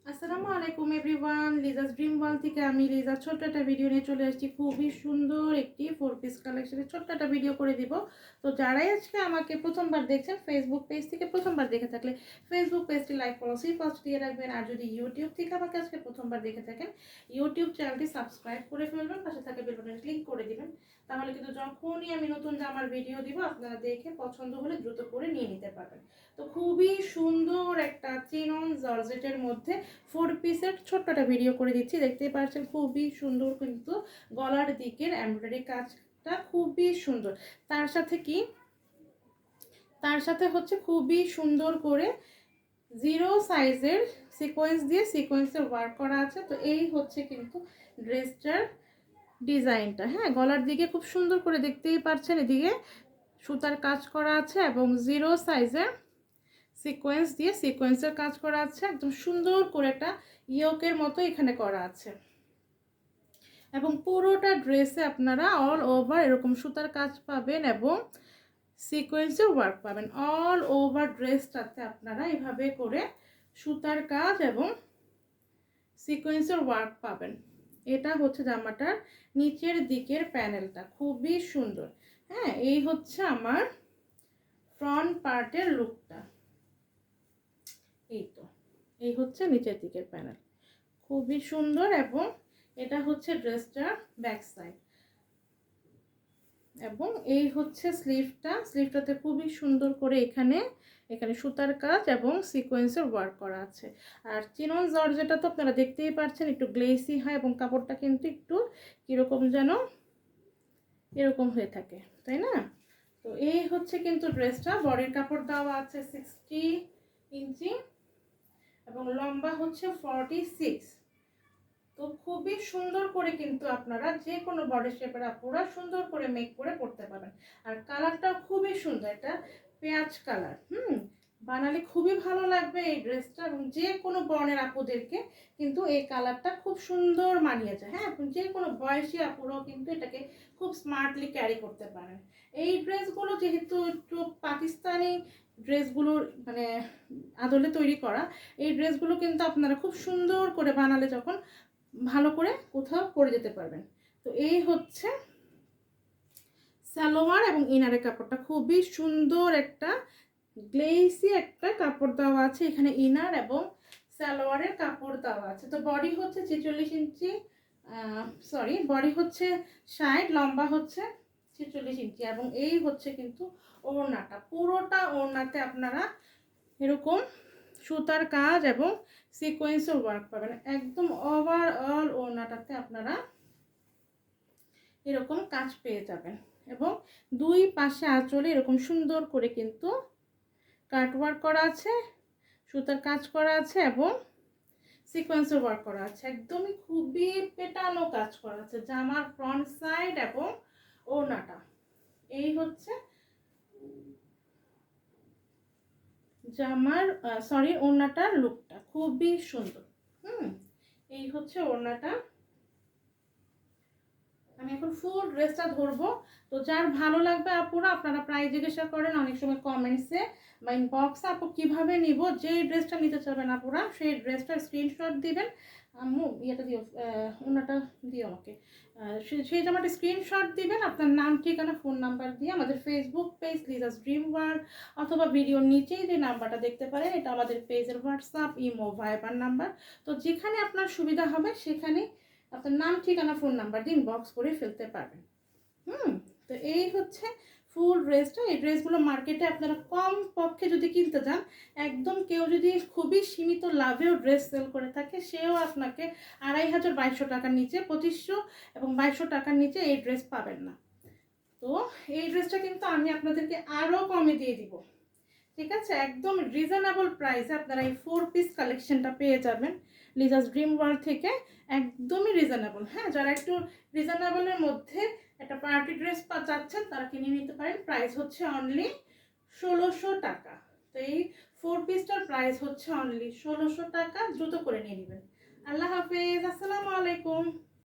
আসসালামু আলাইকুম everyone, Liza's dream world থেকে আমি লিজা ছোট্ট একটা ভিডিও নিয়ে চলে আসছি। খুবই সুন্দর একটি 4 পিস কালেকশনের ছোট্ট একটা ভিডিও করে দিব। তো যারাই আজকে আমাকে প্রথমবার দেখছেন, ফেসবুক পেজ থেকে প্রথমবার দেখে থাকলে ফেসবুক পেজটি লাইক ফলো সেই ফার্স্ট দিয়ে রাখবেন। আর যদি ইউটিউব থেকে আমাকে আজকে প্রথমবার দেখে থাকেন, ইউটিউব চ্যানেলটি সাবস্ক্রাইব করে ফেলবেন, পাশে থাকা বেল বাটনে ক্লিক করে দিবেন। তাহলে কিন্তু যখনই আমি নতুন জামার ভিডিও দিব আপনারা দেখে পছন্দ হলে দ্রুত করে নিয়ে নিতে পারবেন। তো খুবই সুন্দর একটা চিনন জর্জেটের মধ্যে 4 পিসের ছোট্ট একটা ভিডিও করে দিচ্ছি, দেখতেই পাচ্ছেন খুবই সুন্দর, কিন্তু গলার দিকের এমব্রয়ডারি কাজটা খুবই সুন্দর। তার সাথে কি, তার সাথে হচ্ছে খুবই সুন্দর করে 0 সাইজের সিকোয়েন্স দিয়ে সিকোয়েন্সের ওয়ার্ক করা আছে। তো এই হচ্ছে কিন্তু ড্রেসটার ডিজাইনটা। হ্যাঁ, গলার দিকে খুব সুন্দর করে দেখতেই পাচ্ছেন, এদিকে সুতার কাজ করা আছে এবং 0 সাইজের সিকোয়েন্স দিয়ে সিকোয়েন্সের কাজ করা আছে। একদম সুন্দর করে একটা ইয়োকের মতো এখানে করা আছে এবং পুরোটা ড্রেসে আপনারা অল ওভার এরকম সুতার কাজ পাবেন এবং সিকোয়েন্সের ওয়ার্ক পাবেন। অল ওভার ড্রেসটাতে আপনারা এভাবে করে সুতার কাজ এবং সিকোয়েন্সের ওয়ার্ক পাবেন। এটা হচ্ছে জামাটার নিচের দিকের প্যানেলটা, খুবই সুন্দর। হ্যাঁ, এই হচ্ছে আমার ফ্রন্ট পার্টের লুকটা। এই তো, এই হচ্ছে নিচের দিকের প্যানেল, খুবই সুন্দর। এবং এটা হচ্ছে ড্রেসটার ব্যাক সাইড এবং এই হচ্ছে স্লিভটা। স্লিভটাতে খুবই সুন্দর করে এখানে এখানে সুতার কাজ এবং সিকোয়েন্সের ওয়ার্ক করা আছে। আর চিনন জর্জেটটা তো আপনারা দেখতেই পাচ্ছেন, একটু গ্লেসি হয় এবং কাপড়টা কিন্তু একটু কীরকম যেন এরকম হয়ে থাকে, তাই না? তো এই হচ্ছে কিন্তু ড্রেসটা। বডির কাপড় দেওয়া আছে 60 ইঞ্চি এবং লম্বা হচ্ছে 46। তো খুবই সুন্দর করে কিন্তু আপনারা যে কোনো বডি শেপের আপুরা সুন্দর করে মেক করে পড়তে পারবেন। আর কালারটা খুবই সুন্দর, একটা পেঁয়াজ কালার। বানালে খুবই ভালো লাগবে এই ড্রেসটা এবং যে কোনো বর্ণের আপুদেরকে কিন্তু এই কালারটা খুব সুন্দর মানিয়ে যায়। হ্যাঁ, যে কোনো বয়সী আপুরাও কিন্তু এটাকে খুব স্মার্টলি ক্যারি করতে পারেন। এই ড্রেসগুলো যেহেতু একটু পাকিস্তানি ড্রেসগুলোর মানে আদলে তৈরি করা, এই ড্রেসগুলো কিন্তু আপনারা খুব সুন্দর করে বানালে যখন ভালো করে কোথাও পরে যেতে পারবেন। তো এই হচ্ছে সালোয়ার এবং ইনারের কাপড়টা, খুবই সুন্দর একটা গ্লেসি একটা কাপড় দেওয়া আছে এখানে, ইনার এবং সালোয়ারের কাপড় দেওয়া আছে। তো বডি হচ্ছে 46 ইঞ্চি, সরি বডি হচ্ছে 60, লম্বা হচ্ছে 46 ইঞ্চি এবং এই হচ্ছে কিন্তু ওড়নাটা। পুরোটা ওড়নাতে আপনারা এরকম সুতার কাজ এবং সিকোয়েন্সের ওয়ার্ক পাবেন। একদম ওভারঅল ওড়নাটাতে আপনারা এরকম কাজ পেয়ে যাবেন এবং দুই পাশে আঁচলে এরকম সুন্দর করে কিন্তু কাট ওয়ার্ক করা আছে, সুতার কাজ করা আছে এবং সিকোয়েন্সের ওয়ার্ক করা আছে। একদমই খুবই পেটানো কাজ করা আছে জামার ফ্রন্ট সাইড এবং ওড়নাটা। এই হচ্ছে জামার সরি ওড়নাটার লুকটা খুবই সুন্দর। এই হচ্ছে ওড়নাটা। আমি এখন ফুল ড্রেসটা ধরবো। তো যার ভালো লাগবে আপুরা আপনারা প্রাইস জিজ্ঞাসা করেন অনেক সময় কমেন্টসে বা ইনবক্সে, আপু কিভাবে নিব, যে ড্রেসটা নিতে চাবেন আপুরা সেই ড্রেসটার স্ক্রিনশট দিবেন। আম্মু ইয়েটা দিও, ওনাটা দিও আমাকে। সেই জামাটা স্ক্রিনশট দিবেন, আপনার নাম ঠিকানা ফোন নাম্বার দিয়ে আমাদের Facebook page Liza's dream world অথবা ভিডিওর নিচেই যে নাম্বারটা দেখতে পারেন এটা আমাদের পেজের হোয়াটসঅ্যাপ ইমো ভাইবার নাম্বার। তো যেখানে আপনার সুবিধা হবে সেখানে আপনার নাম ঠিকানা ফোন নাম্বার দিয়ে ইনবক্স করে ফেলতে পারবেন। তো এই হচ্ছে ফুল ড্রেসটা। এই ড্রেসগুলো মার্কেটে আপনারা কম পক্ষে যদি কিনতে যান, একদম কেউ যদি খুবই সীমিত লাভেও ড্রেস সেল করে থাকে সেও আপনাকে 2500 টাকার নিচে, 2500 এবং 2200 টাকার নিচে এই ড্রেস পাবেন না। তো এই ড্রেসটা কিন্তু আমি আপনাদেরকে আরও কমে দিয়ে দিব, ঠিক আছে? একদম রিজনেবল প্রাইসে আপনারা এই 4 পিস কালেকশনটা পেয়ে যাবেন লিজাস ড্রিম ওয়ার্ল্ড থেকে। একদমই রিজনেবল। হ্যাঁ, যারা একটু রিজনেবলের মধ্যে একটা পার্টি ড্রেস চাচ্ছেন তারা কিনে নিতে পারেন। প্রাইস হচ্ছে অনলি 1600 টাকা। তো এই 4 পিসটার প্রাইস হচ্ছে অনলি 1600 টাকা। দ্রুত করে নিয়ে নেবেন। আল্লাহ হাফেজ, আসসালামু আলাইকুম।